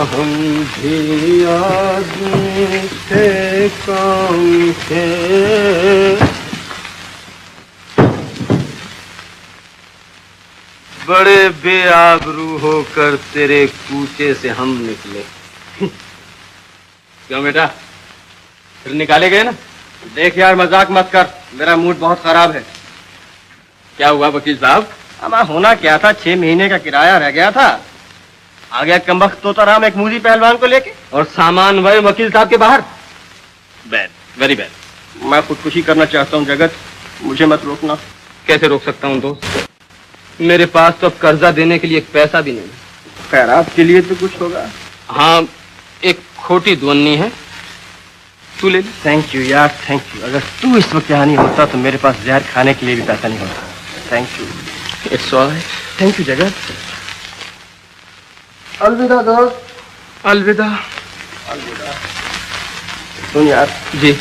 हम भी आदमी थे काम के। बड़े बेआबरू होकर तेरे कूचे से हम निकले। क्यों बेटा, फिर निकाले गए ना? देख यार, मजाक मत कर, मेरा मूड बहुत खराब है। क्या हुआ वकील साहब? हमारा होना क्या था, 6 महीने का किराया रह गया था। आ गया कमबख्त तोताराम एक मूदी पहलवान को लेके, और सामान वही वकील साहब के बाहर। Bad, very bad. मैं खुदकुशी करना चाहता हूँ जगत, मुझे मत रोकना। कैसे रोक सकता हूँ दोस्त? मेरे पास तो अब कर्जा देने के लिए एक पैसा भी नहीं। खैर, आपके लिए तो कुछ होगा। हाँ, एक खोटी दुन्नी है, तू ले ले। थैंक यू यार, थैंक यू। अगर तू इस वक्त यहाँ नहीं होता तो मेरे पास जहर खाने के लिए भी पैसा नहीं होता। Thank you. It's alright. Thank you जगत। अलविदा दोस्त। अलविदा। अलविदा। सुन यार जी,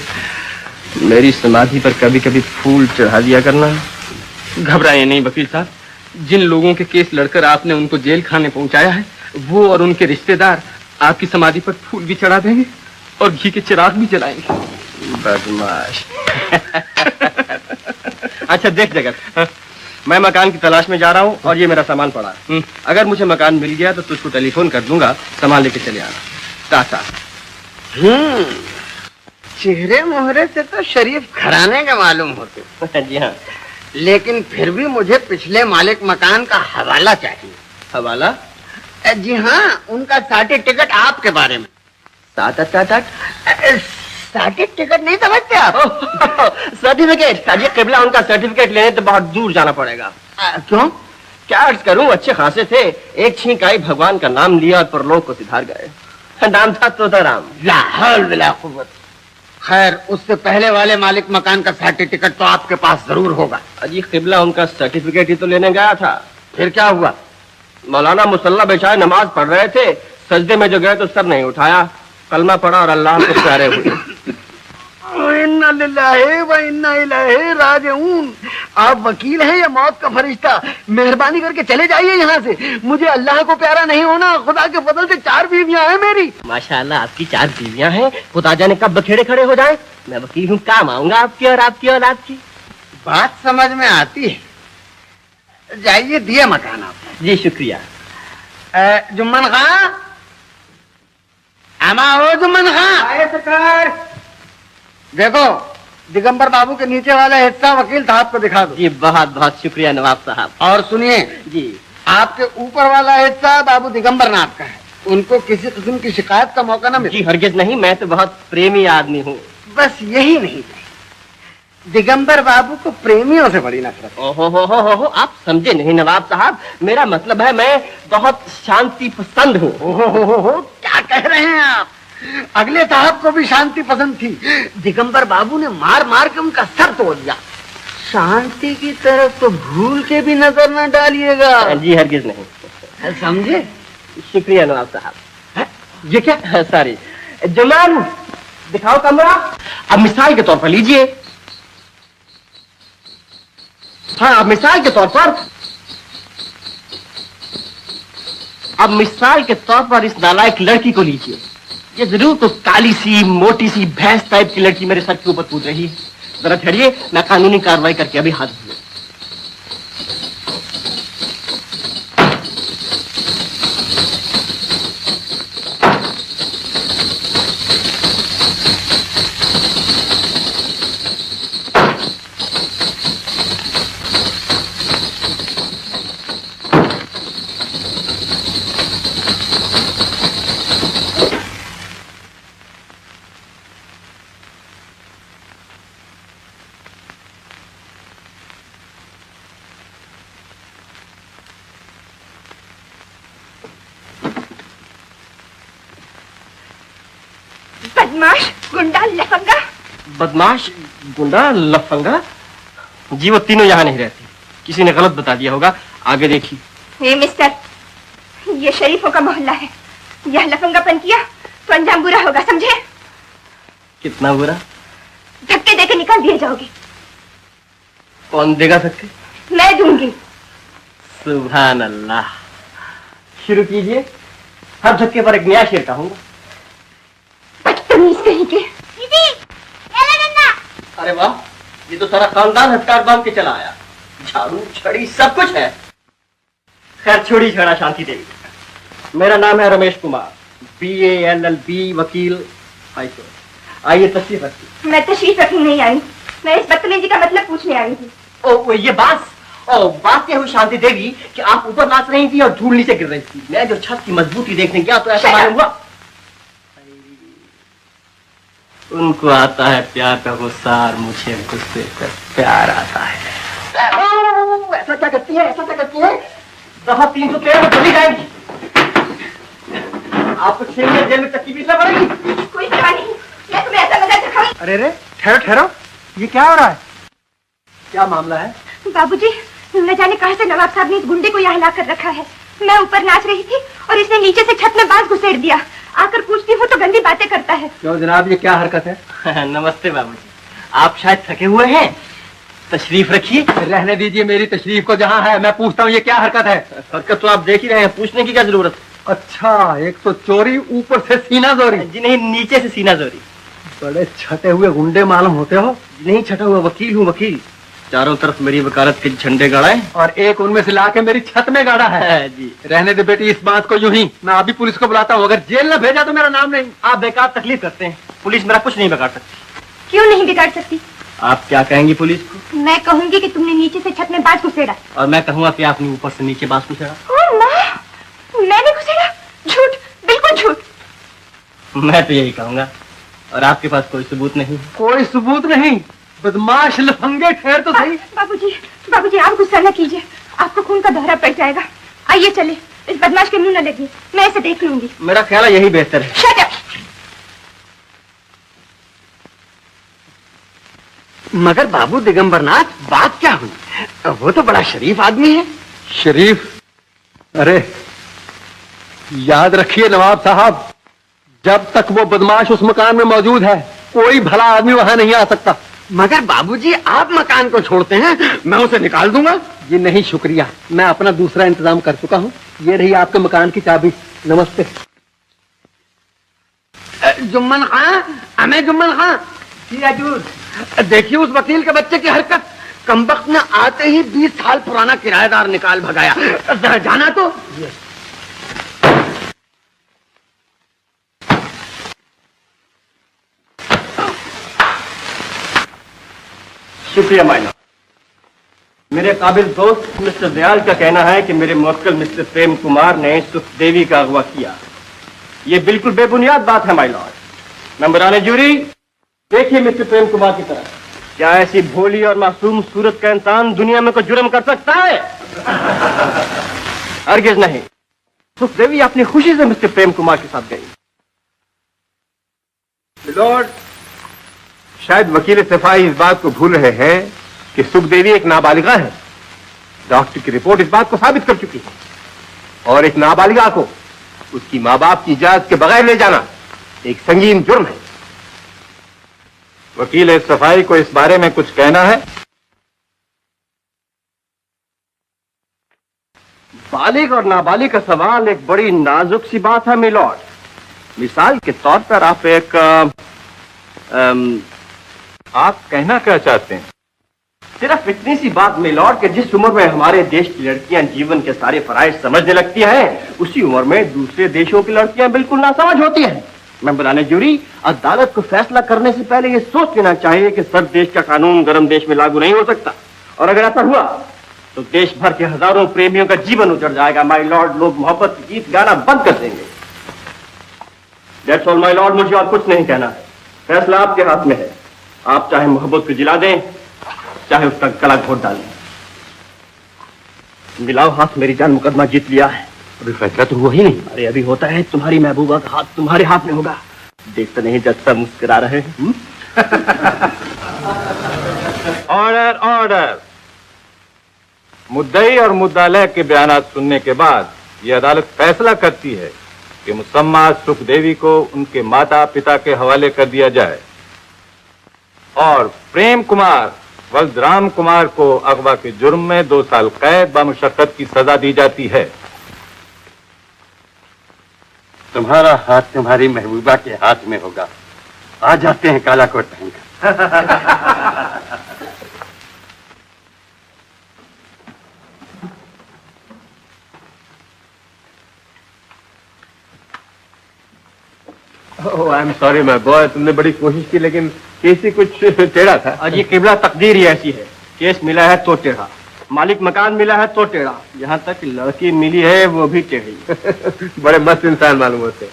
मेरी समाधि पर कभी कभी फूल चढ़ा दिया करना। घबराइए नहीं वकील साहब, जिन लोगों के केस लड़कर आपने उनको जेल खाने पहुंचाया है, वो और उनके रिश्तेदार आपकी समाधि पर फूल भी चढ़ा देंगे और घी के चिराग भी जलाएंगे। बदमाश। अच्छा देख जगत, मैं मकान की तलाश में जा रहा हूँ और ये मेरा सामान पड़ा है। अगर मुझे मकान मिल गया तो तुझको टेलीफोन कर दूंगा, सामान लेके चले आना। टाटा। चेहरे मोहरे से तो शरीफ घराने के मालूम होते। जी हाँ। लेकिन फिर भी मुझे पिछले मालिक मकान का हवाला चाहिए। हवाला? जी हाँ, उनका सर्टिफिकेट आपके बारे में। सर्टिफिकेट नहीं समझते आप? सर्टिफिकेट? साजिद किबला, उनका सर्टिफिकेट लेने तो बहुत दूर जाना पड़ेगा। क्यों? क्या अर्ज करूं, अच्छे खासे थे, एक छींक आई भगवान का नाम लिया और परलोक को सिधार गए। नाम था तोताराम। ला हौल वला कुव्वत। खैर, उससे पहले वाले मालिक मकान का सर्टिफिकेट तो आपके पास जरूर होगा। अजी किबला, उनका सर्टिफिकेट ही तो लेने गया था। फिर क्या हुआ? मौलाना मुसल्ला बिछाए नमाज पढ़ रहे थे, सजदे में जो गए तो सर नहीं उठाया, कलमा पढ़ा और अल्लाह को प्यारे हुए। इन्ना लिल्लाहि व इन्ना इलैहि राजिऊन। आप वकील हैं या मौत का फरिश्ता? मेहरबानी करके चले जाइए यहाँ से। मुझे अल्लाह को प्यारा नहीं होना। खुदा के फजल से 4 बीवियां हैं मेरी। माशाअल्लाह, आपकी 4 बीवियां हैं। खुदा जाने कब बखेड़े खड़े हो जाए। मैं वकील हूँ, काम आऊंगा आपकी और आपकी औलाद की। बात समझ में आती है। जाइए, दिया मकान आप। जी शुक्रिया। जुम्मन खां, आमा हो जुम्मन खां। आए सरकार। देखो, दिगंबर बाबू के नीचे वाला हिस्सा वकील साहब को दिखा दो। जी बहुत बहुत शुक्रिया नवाब साहब। और सुनिए जी, आपके ऊपर वाला हिस्सा बाबू दिगंबर नाथ का है। उनको किसी किस्म की शिकायत का मौका न मिले। जी हरगिज नहीं, मैं तो बहुत प्रेमी आदमी हूँ। बस यही नहीं, दिगंबर बाबू को प्रेमियों से बड़ी नफरत। ओहो हो, आप समझे नहीं नवाब साहब, मेरा मतलब है मैं बहुत शांति पसंद हूँ। ओहो, क्या कह रहे हैं आप? अगले साहब को भी शांति पसंद थी। दिगंबर बाबू ने मार मार के उनका सर तोड़ दिया। शांति की तरफ तो भूल के भी नजर न डालिएगा। जी हरगिज नहीं। समझे? शुक्रिया नवाब साहब। ये क्या? सॉरी। जुमान, दिखाओ कमरा। अब मिसाल के तौर पर लीजिए। हाँ, अब मिसाल के तौर पर इस नालायक लड़की को लीजिए। ये जरूर तो काली सी मोटी सी भैंस टाइप की लड़की मेरे सर के ऊपर कूद रही है। जरा ठहरिए, मैं कानूनी कार्रवाई करके अभी हाथ धो। बदमाश, गुंडा, लफंगा। बदमाश, गुंडा, लफंगा? जी वो तीनों यहाँ नहीं रहती, किसी ने गलत बता दिया होगा। आगे देखिए। मिस्टर, ये शरीफों का मोहल्ला है। यह लफंगापन किया तो अंजाम बुरा होगा, समझे? कितना बुरा? धक्के देके निकाल दिए जाओगे। कौन देगा धक्के? मैं दूंगी। सुभान अल्लाह। शुरू कीजिए। हर झटके पर एक नया शेर कहूंगा। बदतमीज कहीं के। दीदी, ये ले डंडा। अरे वाह, ये तो सारा खानदान हथियार बांध के चला आया, झाड़ू छड़ी सब कुछ है। खैर छोड़ी छड़ा शांति देवी, मेरा नाम है रमेश कुमार, BALLB, वकील हाईकोर्ट। आइए तशरीफ रखिए। मैं तशरीफ रखने नहीं आई, मैं इस बदतमीजी का मतलब पूछने आई थी। ओ ये बात क्या हुई शांति देवी कि आप ऊपर नाच रही थी और धूल नीचे गिर रही थी। मैं जो छत की मजबूती देखने गया तो ऐसा मालूम हुआ। उनको आता है प्यार का गुस्सा और मुझे गुस्से का प्यार आता है। ऐसा क्या करती है, ऐसा क्या करती है? दफा 313 में चली जाएगी। आपको 6 महीने जेल में तकलीफ इसलिए पड़ेगी। कोई परवाह नहीं, मैं तुम्हें ऐसा मजा दिखाऊंगी। अरे रे, ठहरो ठहरो, ये क्या हो रहा है? क्या मामला है? बाबूजी, न जाने कहां से नवाब साहब ने इस गुंडे को यहाँ ला कर रखा है। मैं ऊपर नाच रही थी और इसने नीचे से छत में बांस घुसेड़ दिया। आकर पूछती हूँ तो गंदी बातें करता है। क्यों जनाब, ये क्या हरकत है? नमस्ते बाबूजी, आप शायद थके हुए हैं, तशरीफ रखिए। रहने दीजिए मेरी तशरीफ को जहाँ है। मैं पूछता हूँ ये क्या हरकत है? हरकत तो आप देख ही रहे हैं, पूछने की क्या जरूरत? अच्छा, एक तो चोरी, ऊपर से सीना जोरी। जी नहीं, नीचे से सीना जोरी। बड़े छटे हुए गुंडे मालूम होते हो। नहीं छटा हुआ वकील हूँ, वकील। चारों तरफ मेरी वकालत के झंडे गाड़े और एक उनमें से लाके मेरी छत में गाड़ा है। जी रहने दे बेटी इस बात को यूं ही। मैं अभी पुलिस को बुलाता हूँ, अगर जेल न भेजा तो मेरा नाम नहीं। आप बेकार तकलीफ करते हैं, पुलिस मेरा कुछ नहीं बिगाड़ सकती। क्यों नहीं बिगाड़ सकती? आप क्या कहेंगी पुलिस को? मैं कहूंगी कि तुमने नीचे से छत में बांस घुसेड़ा। और मैं कहूँगा कि आपने ऊपर से नीचे बांस घुसेड़ा। ओ माँ, मैंने घुसेड़ा? झूठ, बिल्कुल झूठ। मैं तो यही कहूँगा, और आपके पास कोई सबूत नहीं? कोई सबूत नहीं, बदमाश लफंगे, ठहर तो सही। बाबूजी, बाबूजी आप गुस्सा न कीजिए, आपको खून का दौरा पड़ जाएगा। आइए चले, इस बदमाश के मुंह न लगिए, मैं इसे देख लूंगी। मेरा ख्याल है यही बेहतर है। Shut up. मगर बाबू दिगंबरनाथ, बात क्या हुई? वो तो बड़ा शरीफ आदमी है। शरीफ? अरे याद रखिए नवाब साहब, जब तक वो बदमाश उस मकान में मौजूद है कोई भला आदमी वहां नहीं आ सकता। मगर बाबूजी, आप मकान को छोड़ते हैं, मैं उसे निकाल दूंगा। जी नहीं शुक्रिया, मैं अपना दूसरा इंतजाम कर चुका हूँ। ये रही आपके मकान की चाबी। नमस्ते। जुम्मन खां, हमें जुम्मन खां। जी हजूर। देखिए उस वकील के बच्चे की हरकत, कमबख्त ने आते ही 20 साल पुराना किराएदार निकाल भगाया। जरा जाना तो। शुक्रिया मायना। मेरे काबिल दोस्त मिस्टर दयाल का कहना है कि मेरे मुवक्किल मिस्टर प्रेम कुमार ने सुखदेवी का अगवा किया। ये बिल्कुल बेबुनियाद बात है माय लॉर्ड। मेंबरान जूरी, देखिए मिस्टर प्रेम कुमार की तरह, क्या ऐसी भोली और मासूम सूरत का इंसान दुनिया में कोई जुर्म कर सकता है? हरगिज़ नहीं। सुखदेवी अपनी खुशी से मिस्टर प्रेम कुमार के साथ गई। लॉर्ड, शायद वकील सिपाही इस बात को भूल रहे हैं कि सुखदेवी एक नाबालिगा है। डॉक्टर की रिपोर्ट इस बात को साबित कर चुकी है, और एक नाबालिगा को उसकी माँ बाप की इजाजत के बगैर ले जाना एक संगीन जुर्म है। वकील सफाई को इस बारे में कुछ कहना है? बालिग और नाबालिग का सवाल एक बड़ी नाजुक सी बात है मिलॉर्ड। मिसाल के तौर पर आप एक आप कहना क्या चाहते हैं? सिर्फ इतनी सी बात मिलॉर्ड कि जिस उम्र में हमारे देश की लड़कियां जीवन के सारे फराइज समझने लगती हैं, उसी उम्र में दूसरे देशों की लड़कियां बिल्कुल नासमझ होती हैं। मेंबरान जूरी, अदालत को फैसला करने से पहले ये सोच लेना चाहिए कि सर्द देश का कानून गर्म देश में लागू नहीं हो सकता, और अगर ऐसा हुआ तो देश भर के हजारों प्रेमियों का जीवन उजड़ जाएगा। माय लॉर्ड, लोग मोहब्बत के गीत गाना बंद कर देंगे। दैट्स ऑल माय लॉर्ड, मुझे और कुछ नहीं कहना है। फैसला आपके हाथ में है। आप चाहे मोहब्बत को जिला दें, चाहे उसका गला घोट डालें। मिलाओ हाथ, मेरी जान, मुकदमा जीत लिया है। अभी फैसला तो हुआ ही नहीं। अरे अभी होता है, तुम्हारी महबूबा का हाथ तुम्हारे हाथ में होगा। देखते नहीं जज साहब मुस्कुरा रहे हैं। Order, order. मुद्दई और मुद्दालय के बयानात सुनने के बाद यह अदालत फैसला करती है कि मुसम्मा सुखदेवी को उनके माता पिता के हवाले कर दिया जाए, और प्रेम कुमार बलराम कुमार को अगवा के जुर्म में 2 साल कैद बमुशक्कत की सजा दी जाती है। तुम्हारा हाथ तुम्हारी महबूबा के हाथ में होगा। आ जाते हैं काला कोट पहनकर। Oh I am sorry my boy, तुमने बड़ी कोशिश की लेकिन केस ही कुछ टेढ़ा था। आज ये किबला तकदीर ही ऐसी है, केस मिला है तो टेढ़ा, मालिक मकान मिला है तो टेढ़ा, यहाँ तक लड़की मिली है वो भी टेढ़ी। बड़े मस्त इंसान मालूम होते हैं।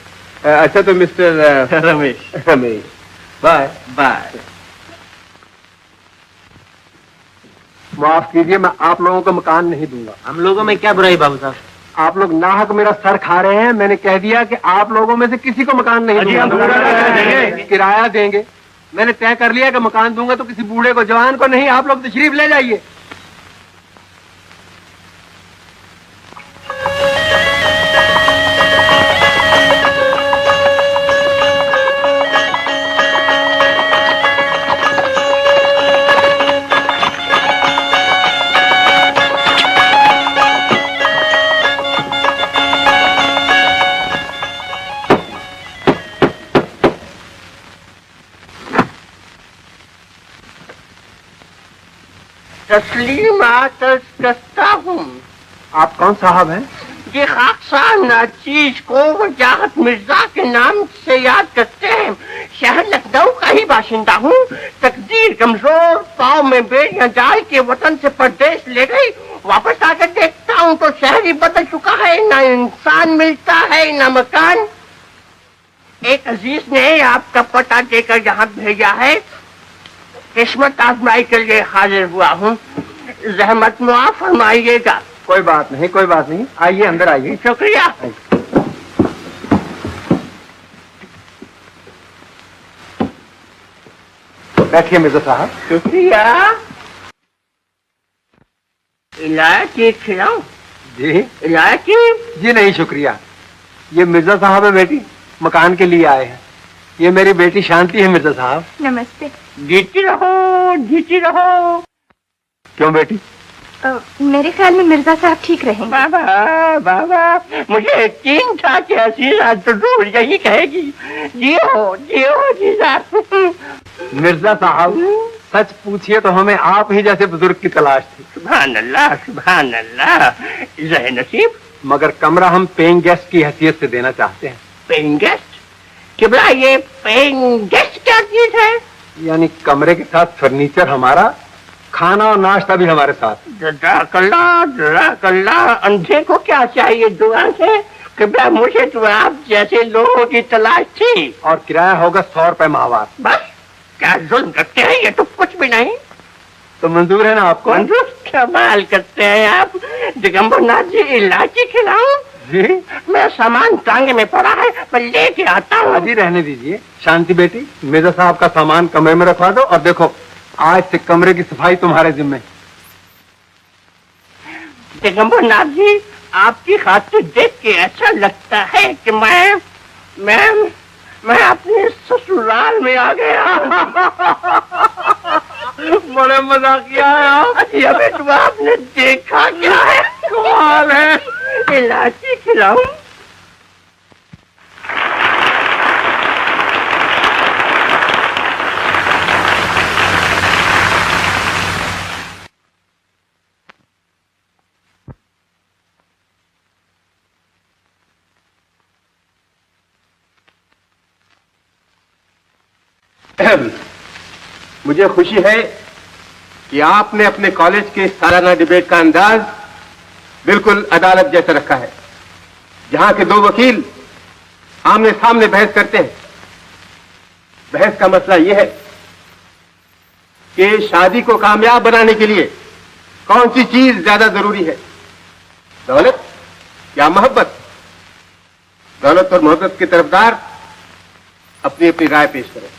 अच्छा तो मिस्टर रमेश बाय बाय। माफ कीजिए, मैं आप लोगों को मकान नहीं दूंगा। हम लोगों में क्या बुराई बाबू साहब? आप लोग नाहक मेरा सर खा रहे हैं। मैंने कह दिया कि आप लोगों में से किसी को मकान नहीं दूंगा, किराया देंगे। मैंने तय कर लिया कि मकान दूंगा तो किसी बूढ़े को, जवान को नहीं। आप लोग तशरीफ ले जाइए। तस्लीमात करता हूँ। आप कौन साहब हैं? ये खाकसार नाचीज को वजाहत मिर्जा के नाम से याद करते हैं। शहर लखनऊ का ही बाशिंदा हूँ। तकदीर कमजोर, पाँव में बेड़ियां डाल के वतन से परदेश ले गई। वापस आकर देखता हूँ तो शहर ही बदल चुका है, ना इंसान मिलता है ना मकान। एक अजीज ने आपका पता देकर यहाँ भेजा है, किस्मत आजमाई के लिए हाजिर हुआ हूँ। रहमत मुआफ फरमाइएगा। कोई बात नहीं, कोई बात नहीं, आइए अंदर आइए। शुक्रिया। बैठिए मिर्जा साहब। शुक्रिया। इलायची खिलाऊं? जी इलायची? जी नहीं शुक्रिया। ये मिर्जा साहब है बेटी, मकान के लिए आए हैं। ये मेरी बेटी शांति है मिर्जा साहब। नमस्ते। जीती रहो, जीती रहो। क्यों बेटी? मेरे ख्याल में मिर्जा साहब ठीक रहेंगे। बाबा बाबा, मुझे यकीन था कि असीजा जरूर यही कहेगी। जियो जियो जी साहब। मिर्जा साहब सच पूछिए तो हमें आप ही जैसे बुजुर्ग की तलाश थी। सुभान अल्लाह, सुभान अल्लाह। रहे नसीब। मगर कमरा हम पेइंग गेस्ट की हैसियत से देना चाहते हैं। Paying guest? किबला ये पेइंग गेस्ट क्या चीज है? यानी कमरे के साथ फर्नीचर हमारा, खाना और नाश्ता भी हमारे साथ। जज़ाकल्लाह, अंधे को क्या चाहिए दुआ से? किबला मुझे तो आप जैसे लोगों की तलाश थी। और किराया होगा 100 रुपए माहवार। बस? क्या जुल्म करते हैं, ये तो कुछ भी नहीं। तो मंजूर है ना आपको? मंजूर? कमाल करते हैं आप। दिगंबर नाथ जी, इलायची खिलाऊं? जी मेरा सामान टांगे में पड़ा है, मैं लेके आता हूँ। अभी रहने दीजिए। शांति बेटी, मिर्जा साहब का सामान कमरे में रखवा दो। और देखो, आज से कमरे की सफाई तुम्हारे जिम्मे। दिगंबर नाथ जी, आपकी खातिर देख के ऐसा लगता है कि मैं अपने ससुराल में आ गया। बड़े मजाकिया है आप। अभी तो आपने देखा क्या है? कमाल है। इलायची खिलाऊं? मुझे खुशी है कि आपने अपने कॉलेज के सालाना डिबेट का अंदाज बिल्कुल अदालत जैसा रखा है, जहां के दो वकील आमने सामने बहस करते हैं। बहस का मसला यह है कि शादी को कामयाब बनाने के लिए कौन सी चीज ज्यादा जरूरी है, दौलत या मोहब्बत? दौलत और मोहब्बत के तरफदार अपनी अपनी राय पेश करें।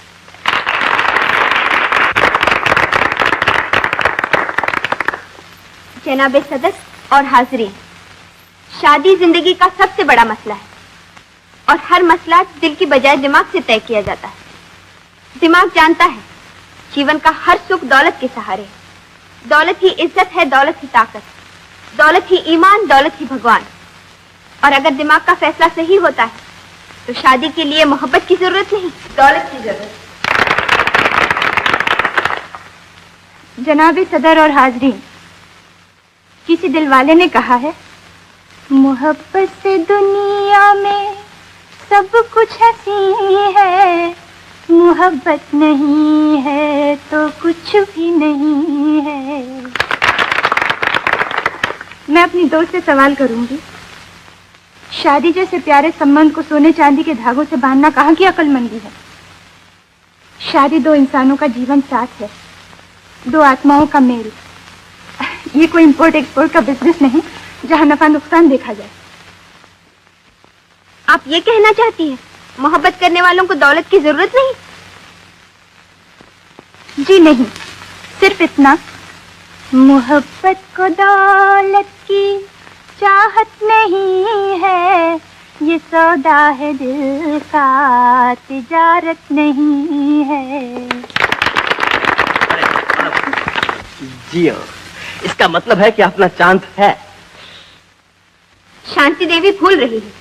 जनाबे सदर और हाजिरीन, शादी जिंदगी का सबसे बड़ा मसला है और हर मसला दिल की बजाय दिमाग से तय किया जाता है। दिमाग जानता है जीवन का हर सुख दौलत के सहारे है। दौलत ही इज्जत है, दौलत ही ताकत, दौलत ही ईमान, दौलत ही भगवान। और अगर दिमाग का फैसला सही होता है तो शादी के लिए मोहब्बत की जरूरत नहीं, दौलत की जरूरत। जनाबे सदर और हाजरीन, किसी दिलवाले ने कहा है, मोहब्बत से दुनिया में सब कुछ हंसी है, मोहब्बत नहीं है तो कुछ भी नहीं है। मैं अपनी दोस्त से सवाल करूंगी, शादी जैसे प्यारे संबंध को सोने चांदी के धागों से बांधना कहाँ की अक्लमंदी है? शादी दो इंसानों का जीवन साथ है, दो आत्माओं का मेल। ये कोई इंपोर्ट एक्सपोर्ट का बिजनेस नहीं जहां नफा नुकसान देखा जाए। आप ये कहना चाहती हैं मोहब्बत करने वालों को दौलत की जरूरत नहीं? जी नहीं, सिर्फ इतना, मोहब्बत को दौलत की चाहत नहीं है, ये सौदा है दिल का, तिजारत नहीं है। जी हाँ, इसका मतलब है कि अपना चांद है। शांति देवी भूल रही है,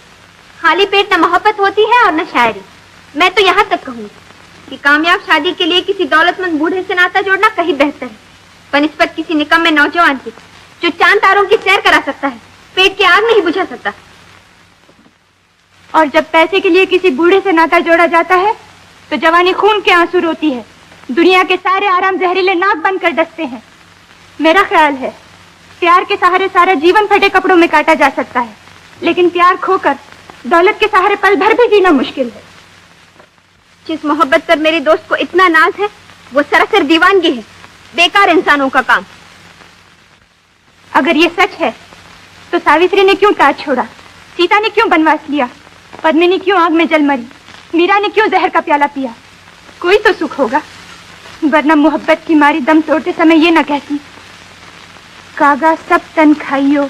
खाली पेट न मोहब्बत होती है और न शायरी। मैं तो यहाँ तक कहूँगी कि कामयाब शादी के लिए किसी दौलतमंद बूढ़े से नाता जोड़ना कहीं बेहतर है बनिस्बत किसी निकम्मे नौजवान की जो चांद तारों की सैर करा सकता है, पेट की आग नहीं बुझा सकता। और जब पैसे के लिए किसी बूढ़े से नाता जोड़ा जाता है तो जवानी खून के आंसू रोती है, दुनिया के सारे आराम जहरीले नाक बंद कर डसते हैं। मेरा ख्याल है प्यार के सहारे सारा जीवन फटे कपड़ों में काटा जा सकता है, लेकिन प्यार खोकर दौलत के सहारे पल भर भी जीना मुश्किल है। जिस मोहब्बत पर मेरे दोस्त को इतना नाज है वो सरासर दीवानगी है, बेकार इंसानों का काम। अगर ये सच है तो सावित्री ने क्यों ताज छोड़ा, सीता ने क्यों बनवास लिया, पद्मिनी क्यों आग में जल मरी, मीरा ने क्यों जहर का प्याला पिया? कोई तो सुख होगा, वरना मोहब्बत की मारी दम तोड़ते समय ये न कहती, कागा सब तन खाइयो,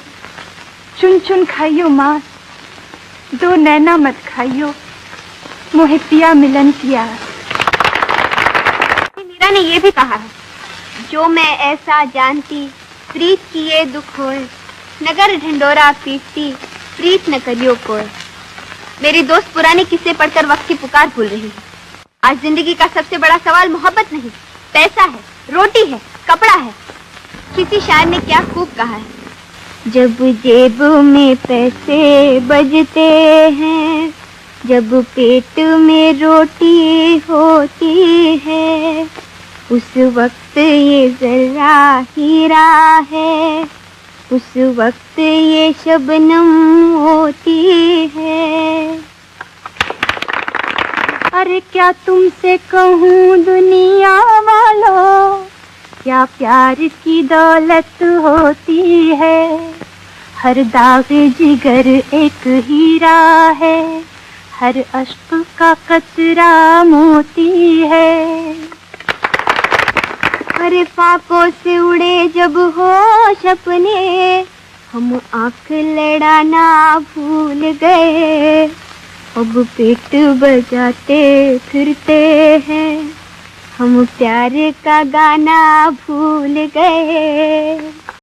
चुन चुन खाइयो मांस, दो नैना मत खाइयो, मोहे पिया मिलन पिया। मीरा ने ये भी कहा है, जो मैं ऐसा जानती प्रीत किए दुख होए, नगर ढंडोरा पीटती प्रीत न करियो कोई। मेरी दोस्त पुराने किस्से पढ़कर वक्त की पुकार भूल रही है। आज जिंदगी का सबसे बड़ा सवाल मोहब्बत नहीं, पैसा है, रोटी है, कपड़ा है। किसी शायर ने क्या खूब कहा है, जब जेब में पैसे बजते हैं, जब पेट में रोटी होती है, उस वक्त ये जरा हीरा है, उस वक्त ये शबनम होती है। अरे क्या तुमसे कहूँ दुनिया वालों, क्या प्यार की दौलत होती है, हर दाग जिगर एक हीरा है, हर अश्क का कचरा मोती है। अरे फाकों से उड़े जब होश अपने, हम आंख लड़ाना भूल गए, अब पेट बजाते फिरते हैं, हम प्यार का गाना भूल गए।